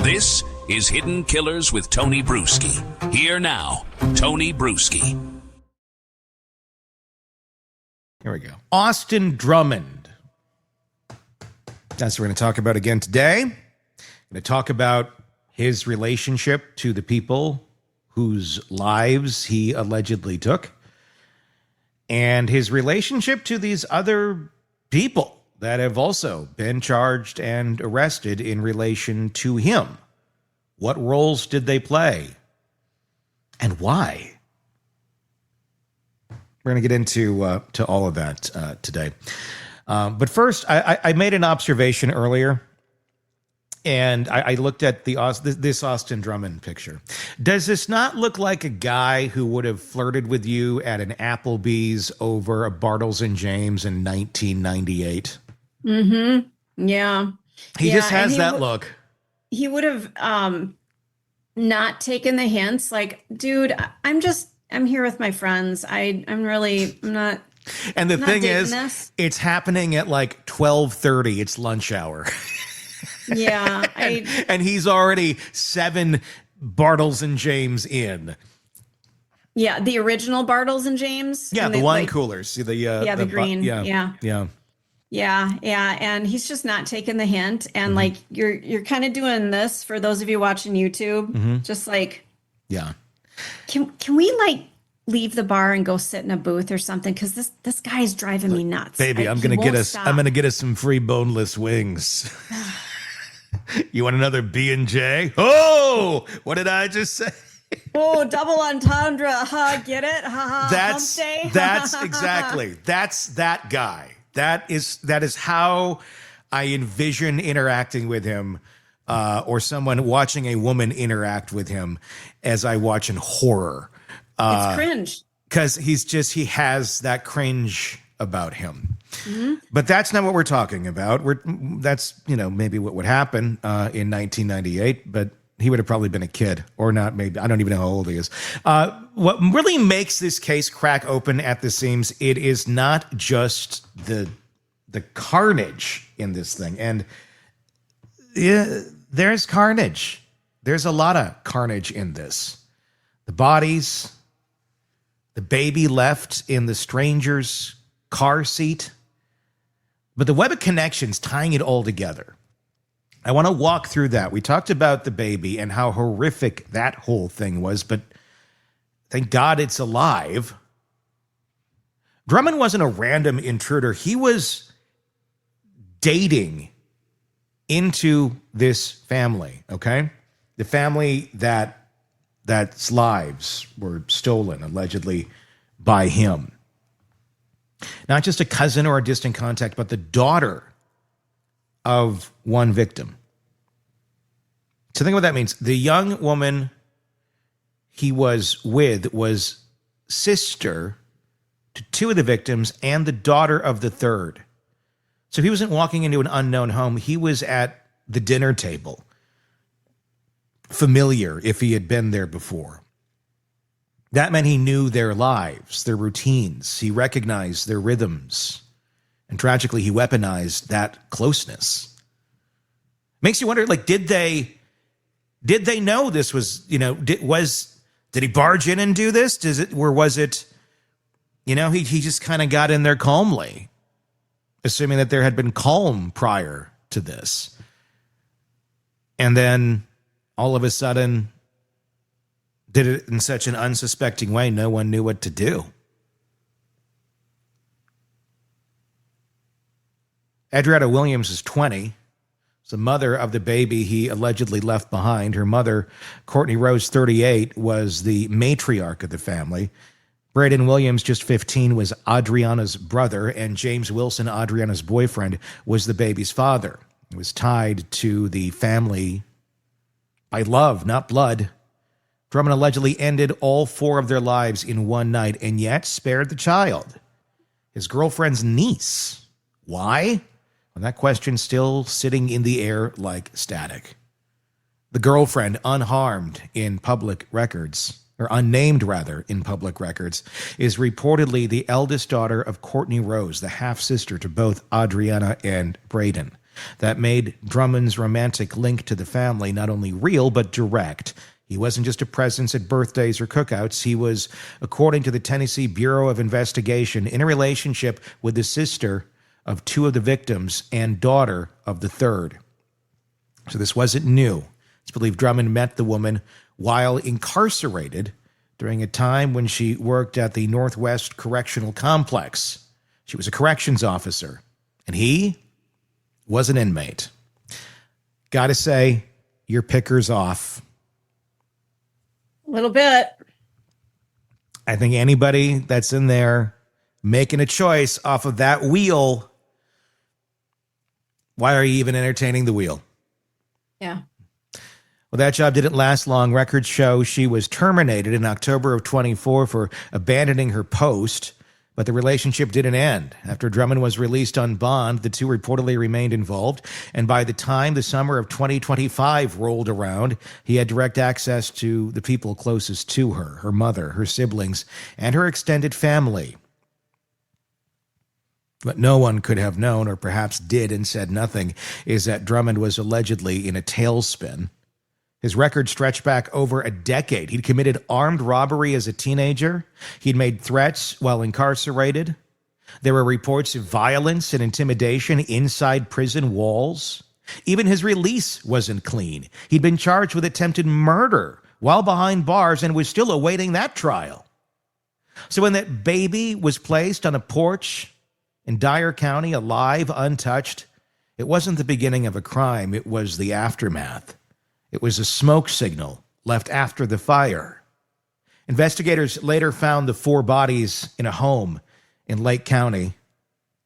This is Hidden Killers with Tony Bruschi. Here now, Tony Bruschi. Here we go. Austin Drummond. That's what we're going to talk about again today. We're going to talk about his relationship to the people whose lives he allegedly took, and his relationship to these other people that have also been charged and arrested in relation to him. What roles did they play? And why? We're going to get into to all of that today. But first, I made an observation earlier, and I looked at this Austin Drummond picture. Does this not look like a guy who would have flirted with you at an Applebee's over a Bartles and James in 1998? Mm-hmm. Yeah. He just has that look. He would have not taken the hints. Like, dude, I'm here with my friends. I'm not. And the thing is, it's happening at like 12:30. It's lunch hour. Yeah. And he's already 7 Bartles and James in. Yeah. The original Bartles and James. Yeah. The wine coolers. The green. Yeah. Yeah. And he's just not taking the hint. And like, you're kind of doing this for those of you watching YouTube, just like, yeah. Can we like leave the bar and go sit in a booth or something? Cause this guy's driving me nuts. Baby, I'm going to get us some free boneless wings. You want another B&J? Oh, what did I just say? Oh, double entendre. Get it? That's exactly. That's that guy. That is how I envision interacting with him, or someone watching a woman interact with him as I watch in horror. It's cringe. Because he has that cringe about him. But that's not what we're talking about. That's maybe what would happen in 1998, but he would have probably been a kid, or not. Maybe I don't even know how old he is. What really makes this case crack open at the seams, it is not just the carnage in this thing, and there's carnage. There's a lot of carnage in this. The bodies, the baby left in the stranger's car seat, but the web of connections tying it all together. I want to walk through that. We talked about the baby and how horrific that whole thing was, but thank God it's alive. Drummond wasn't a random intruder. He was dating into this family, okay? The family that's lives were stolen, allegedly, by him. Not just a cousin or a distant contact, but the daughter of one victim. So think what that means. The young woman he was with was sister to 2 of the victims and the daughter of the third. So he wasn't walking into an unknown home. He was at the dinner table, familiar if he had been there before. That meant he knew their lives, their routines. He recognized their rhythms. And tragically, he weaponized that closeness. Makes you wonder, like, did they know this was, did he barge in and do this? Was it, he just kind of got in there calmly, assuming that there had been calm prior to this. And then all of a sudden did it in such an unsuspecting way, no one knew what to do. Adrianna Williams is 20. It's the mother of the baby he allegedly left behind. Her mother, Cortney Rose, 38, was the matriarch of the family. Braydon Williams, just 15, was Adrianna's brother, and James Wilson, Adrianna's boyfriend, was the baby's father. He was tied to the family by love, not blood. Drummond allegedly ended all 4 of their lives in one night, and yet spared the child, his girlfriend's niece. Why? Well, that question's still sitting in the air like static. The girlfriend, unharmed in public records, or unnamed rather in public records, is reportedly the eldest daughter of Cortney Rose, the half-sister to both Adrianna and Braydon. That made Drummond's romantic link to the family not only real, but direct. He wasn't just a presence at birthdays or cookouts. He was, according to the Tennessee Bureau of Investigation, in a relationship with the sister of two of the victims and daughter of the third. So this wasn't new. It's believed Drummond met the woman while incarcerated during a time when she worked at the Northwest Correctional Complex. She was a corrections officer, and he was an inmate. Gotta say, your picker's off. A little bit. I think anybody that's in there making a choice off of that wheel, why are you even entertaining the wheel? Yeah. Well, that job didn't last long. Records show she was terminated in October of 24 for abandoning her post, but the relationship didn't end. After Drummond was released on bond, the two reportedly remained involved, and by the time the summer of 2025 rolled around, he had direct access to the people closest to her, her mother, her siblings, and her extended family. What no one could have known, or perhaps did and said nothing, is that Drummond was allegedly in a tailspin. His record stretched back over a decade. He'd committed armed robbery as a teenager. He'd made threats while incarcerated. There were reports of violence and intimidation inside prison walls. Even his release wasn't clean. He'd been charged with attempted murder while behind bars and was still awaiting that trial. So when that baby was placed on a porch in Dyer County, alive, untouched, it wasn't the beginning of a crime. It was the aftermath. It was a smoke signal left after the fire. Investigators later found the 4 bodies in a home in Lake County.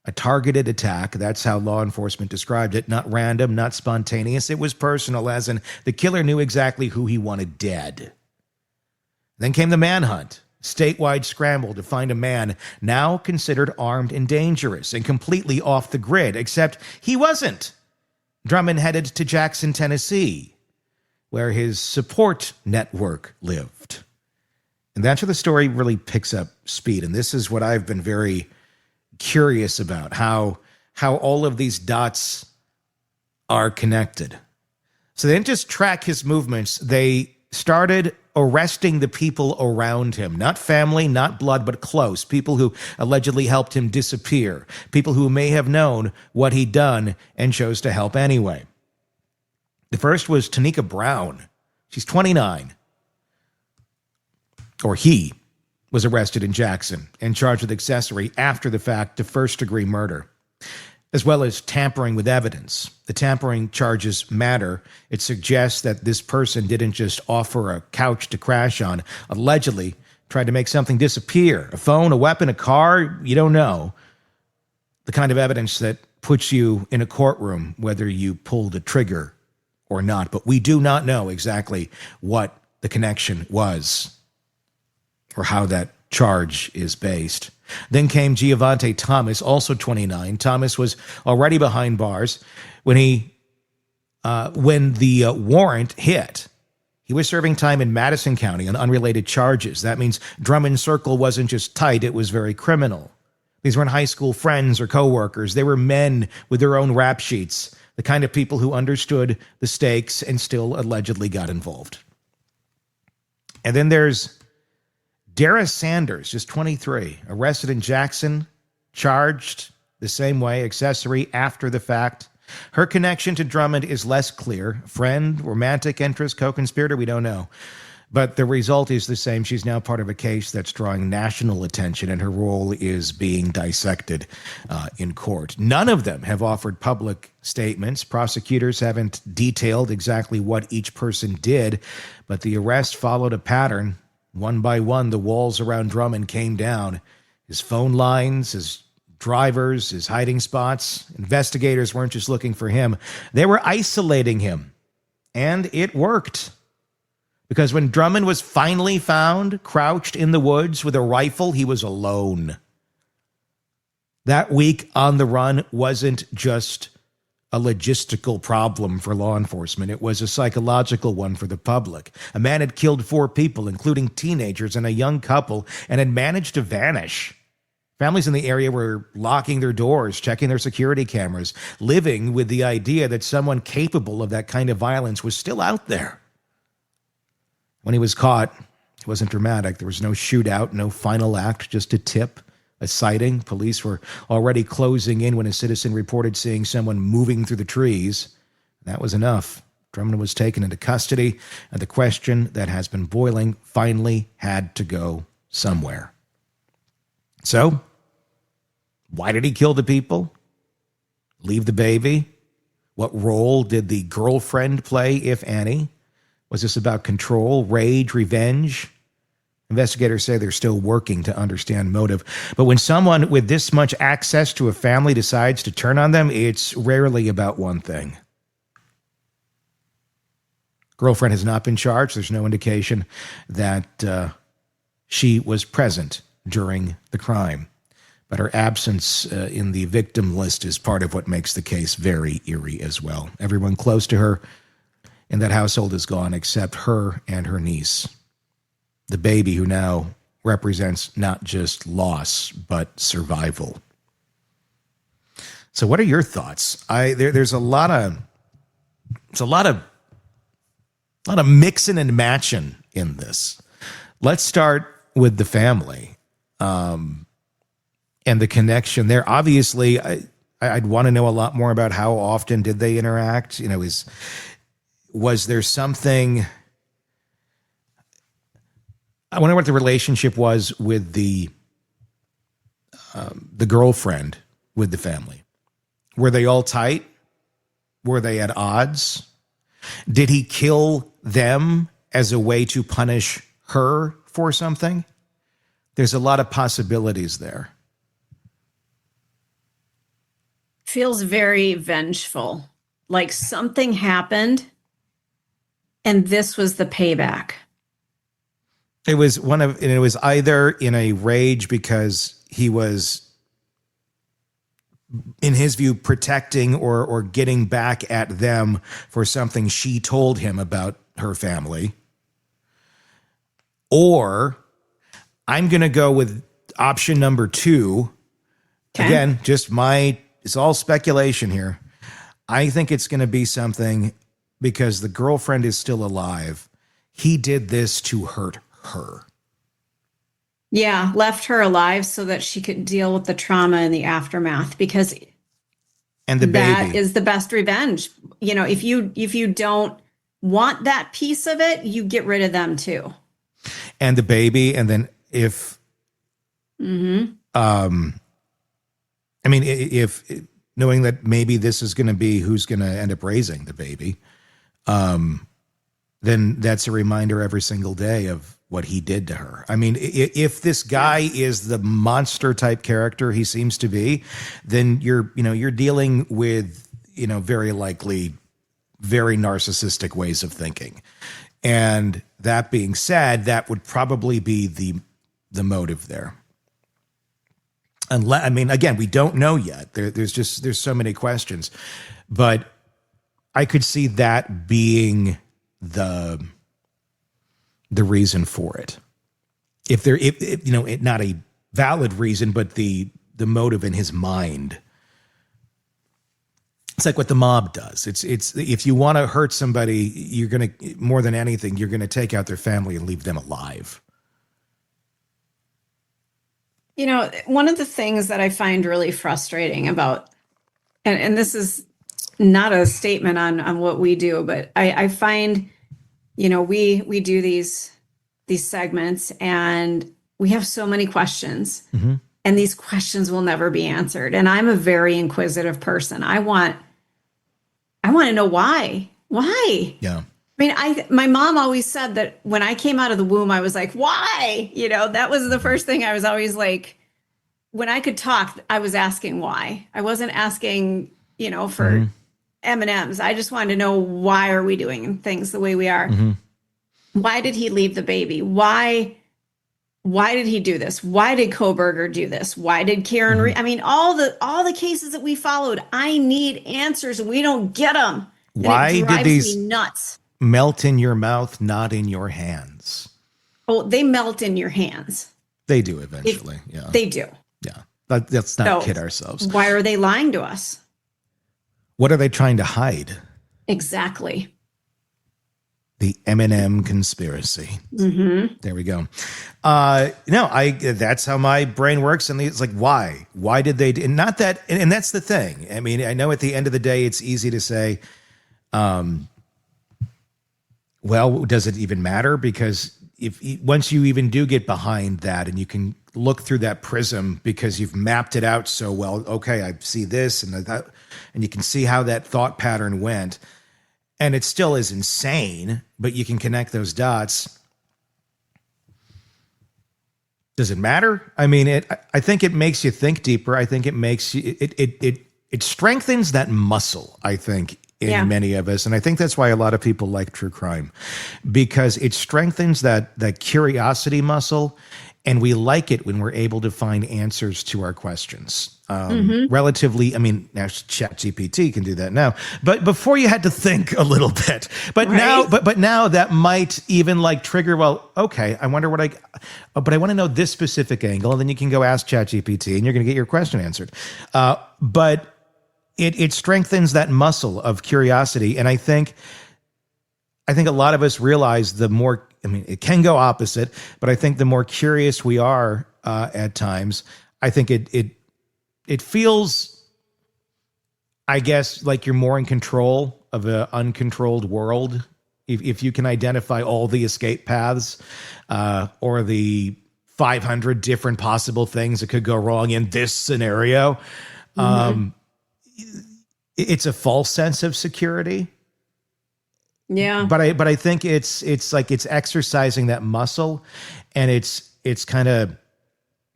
A targeted attack, that's how law enforcement described it. Not random, not spontaneous. It was personal, as in the killer knew exactly who he wanted dead. Then came the manhunt. Statewide scramble to find a man now considered armed and dangerous and completely off the grid, except he wasn't. Drummond headed to Jackson, Tennessee, where his support network lived. And that's where the story really picks up speed. And this is what I've been very curious about, how all of these dots are connected. So they didn't just track his movements. They started arresting the people around him, not family, not blood, but close, people who allegedly helped him disappear, people who may have known what he'd done and chose to help anyway. The first was Tanaka Brown. She's 29. Or he was arrested in Jackson and charged with accessory after the fact to first-degree murder, as well as tampering with evidence. The tampering charges matter. It suggests that this person didn't just offer a couch to crash on, allegedly tried to make something disappear. A phone, a weapon, a car, you don't know. The kind of evidence that puts you in a courtroom, whether you pulled the trigger or not. But we do not know exactly what the connection was or how that charge is based. Then came Giovonte Thomas, also 29. Thomas was already behind bars when the warrant hit. He was serving time in Madison County on unrelated charges. That means Drummond's circle wasn't just tight, it was very criminal. These weren't high school friends or coworkers. They were men with their own rap sheets, the kind of people who understood the stakes and still allegedly got involved. And then there's Dearrah Sanders, just 23, arrested in Jackson, charged the same way, accessory after the fact. Her connection to Drummond is less clear. Friend, romantic interest, co-conspirator, we don't know. But the result is the same. She's now part of a case that's drawing national attention, and her role is being dissected in court. None of them have offered public statements. Prosecutors haven't detailed exactly what each person did, but the arrest followed a pattern. One by one, the walls around Drummond came down. His phone lines, his drivers, his hiding spots. Investigators weren't just looking for him. They were isolating him. And it worked. Because when Drummond was finally found, crouched in the woods with a rifle, he was alone. That week on the run wasn't just a logistical problem for law enforcement. It was a psychological one for the public. A man had killed 4 people, including teenagers and a young couple, and had managed to vanish. Families in the area were locking their doors, checking their security cameras, living with the idea that someone capable of that kind of violence was still out there. When he was caught, it wasn't dramatic. There was no shootout, no final act, just a tip, a sighting. Police were already closing in when a citizen reported seeing someone moving through the trees. That was enough. Drummond was taken into custody, and the question that has been boiling finally had to go somewhere. So, why did he kill the people? Leave the baby? What role did the girlfriend play, if any? Was this about control, rage, revenge? Investigators say they're still working to understand motive. But when someone with this much access to a family decides to turn on them, it's rarely about one thing. Girlfriend has not been charged. There's no indication that she was present during the crime. But her absence in the victim list is part of what makes the case very eerie as well. Everyone close to her in that household is gone except her and her niece. The baby who now represents not just loss, but survival. So what are your thoughts? There's a lot of mixing and matching in this. Let's start with the family and the connection there. Obviously, I'd want to know a lot more about how often did they interact. You know, was there something? I wonder what the relationship was with the girlfriend with the family. Were they all tight? Were they at odds? Did he kill them as a way to punish her for something? There's a lot of possibilities there. Feels very vengeful. Like something happened and this was the payback. It was either in a rage because he was, in his view, protecting or getting back at them for something she told him about her family. Or I'm going to go with option number 2. Okay. Again, it's all speculation here. I think it's going to be something because the girlfriend is still alive. He did this to hurt her. Yeah, left her alive so that she could deal with the trauma and the aftermath, because and the that baby is the best revenge. You know, if you don't want that piece of it, you get rid of them too. And the baby, and then if I mean, if knowing that maybe this is going to be who's going to end up raising the baby, then that's a reminder every single day of what he did to her. I mean, if this guy is the monster type character he seems to be, then you're dealing with, very likely very narcissistic ways of thinking. And that being said, that would probably be the motive there. Unless, I mean, again, we don't know yet. There's so many questions, but I could see that being the reason for it. If not a valid reason, but the motive in his mind. It's like what the mob does. It's if you want to hurt somebody, you're going to, more than anything, you're going to take out their family and leave them alive. One of the things that I find really frustrating about, and this is not a statement on what we do, but I find, we do these segments and we have so many questions, and these questions will never be answered. And I'm a very inquisitive person. I want to know why. Yeah. I mean, my mom always said that when I came out of the womb, I was like, why? That was the first thing I was always like, when I could talk, I was asking why. I wasn't asking, for M&Ms. I just wanted to know, why are we doing things the way we are? Why did he leave the baby? Why did he do this? Why did Kohberger do this? Why did Karen I mean, all the cases that we followed, I need answers and we don't get them. Why did these nuts melt in your mouth, not in your hands? Oh, they melt in your hands. They do eventually. Yeah, they do. Yeah. Let's not kid ourselves. Why are they lying to us? What are they trying to hide? Exactly. The M&M conspiracy. Mm-hmm. There we go. That's how my brain works. And it's like, why? Why did they? And not that, and that's the thing. I mean, I know at the end of the day, it's easy to say, well, does it even matter? Because once you even do get behind that and you can look through that prism because you've mapped it out so well, okay, I see this and that, and you can see how that thought pattern went. And it still is insane, but you can connect those dots. Does it matter? I mean, I think it makes you think deeper. I think it makes you, it strengthens that muscle, I think, in many of us. And I think that's why a lot of people like true crime, because it strengthens that curiosity muscle. And we like it when we're able to find answers to our questions. Relatively, I mean, now ChatGPT can do that now. But before you had to think a little bit. But now, but now that might even like trigger, well, okay, I wonder but I want to know this specific angle. And then you can go ask ChatGPT and you're going to get your question answered. But it strengthens that muscle of curiosity. And I think a lot of us realize the more, I mean, it can go opposite, but I think the more curious we are at times, I think it feels, I guess, like you're more in control of an uncontrolled world. If you can identify all the escape paths or the 500 different possible things that could go wrong in this scenario, it's a false sense of security. Yeah. But I think it's like it's exercising that muscle, and it's kind of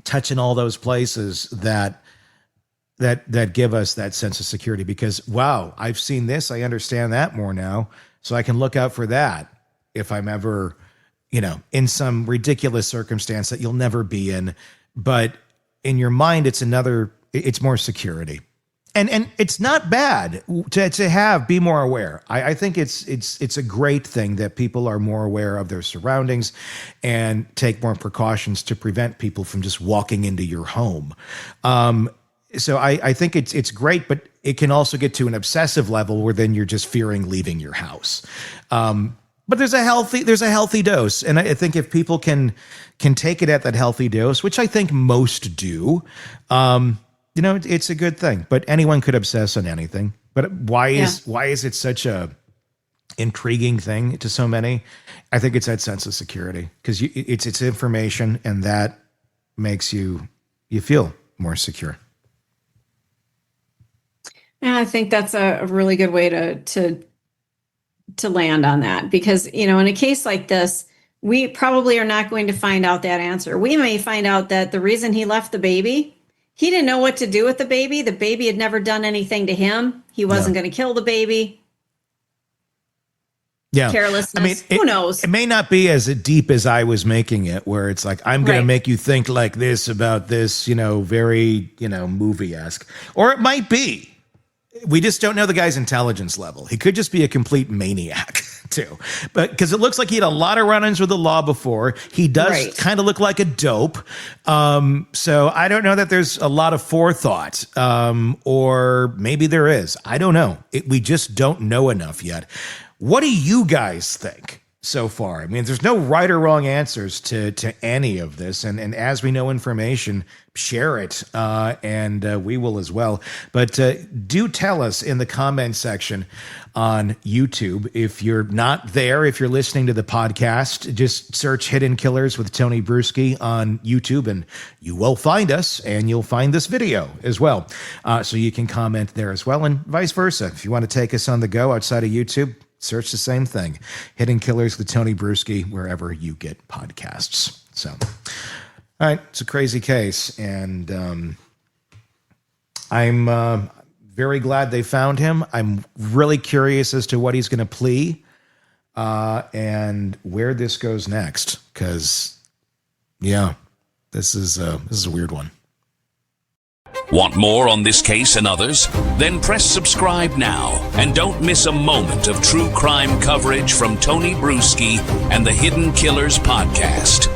touching all those places that give us that sense of security, because wow, I've seen this, I understand that more now, so I can look out for that if I'm ever, in some ridiculous circumstance that you'll never be in. But in your mind, it's more security. And it's not bad to be more aware. I think it's a great thing that people are more aware of their surroundings and take more precautions to prevent people from just walking into your home. So I think it's great, but it can also get to an obsessive level where then you're just fearing leaving your house. But there's a healthy dose, and I think if people can take it at that healthy dose, which I think most do. It's a good thing, but anyone could obsess on anything. But why is it such a intriguing thing to so many? I think it's that sense of security, because it's information, and that makes you feel more secure. Yeah, I think that's a really good way to land on that, because in a case like this, we probably are not going to find out that answer. We may find out that the reason he left the baby, he didn't know what to do with the baby. The baby had never done anything to him. He wasn't going to kill the baby. Yeah. Carelessness. I mean, who knows? It may not be as deep as I was making it, where it's like, I'm going to make you think like this about this, very, movie-esque. Or it might be. We just don't know the guy's intelligence level. He could just be a complete maniac too. But because it looks like he had a lot of run-ins with the law before. He does kind of look like a dope. So I don't know that there's a lot of forethought, or maybe there is. I don't know. We just don't know enough yet. What do you guys think so far? I mean, there's no right or wrong answers to any of this. And as we know information, share it, and we will as well. But do tell us in the comment section on YouTube. If you're not there, if you're listening to the podcast, just search Hidden Killers with Tony Bruschi on YouTube, and you will find us, and you'll find this video as well. So you can comment there as well, and vice versa. If you want to take us on the go outside of YouTube, search the same thing, Hidden Killers with Tony Bruschi, wherever you get podcasts. So, all right, it's a crazy case, and I'm very glad they found him. I'm really curious as to what he's going to plea, and where this goes next. Because, this is a weird one. Want more on this case and others? Then press subscribe now and don't miss a moment of true crime coverage from Tony Bruschi and the Hidden Killers podcast.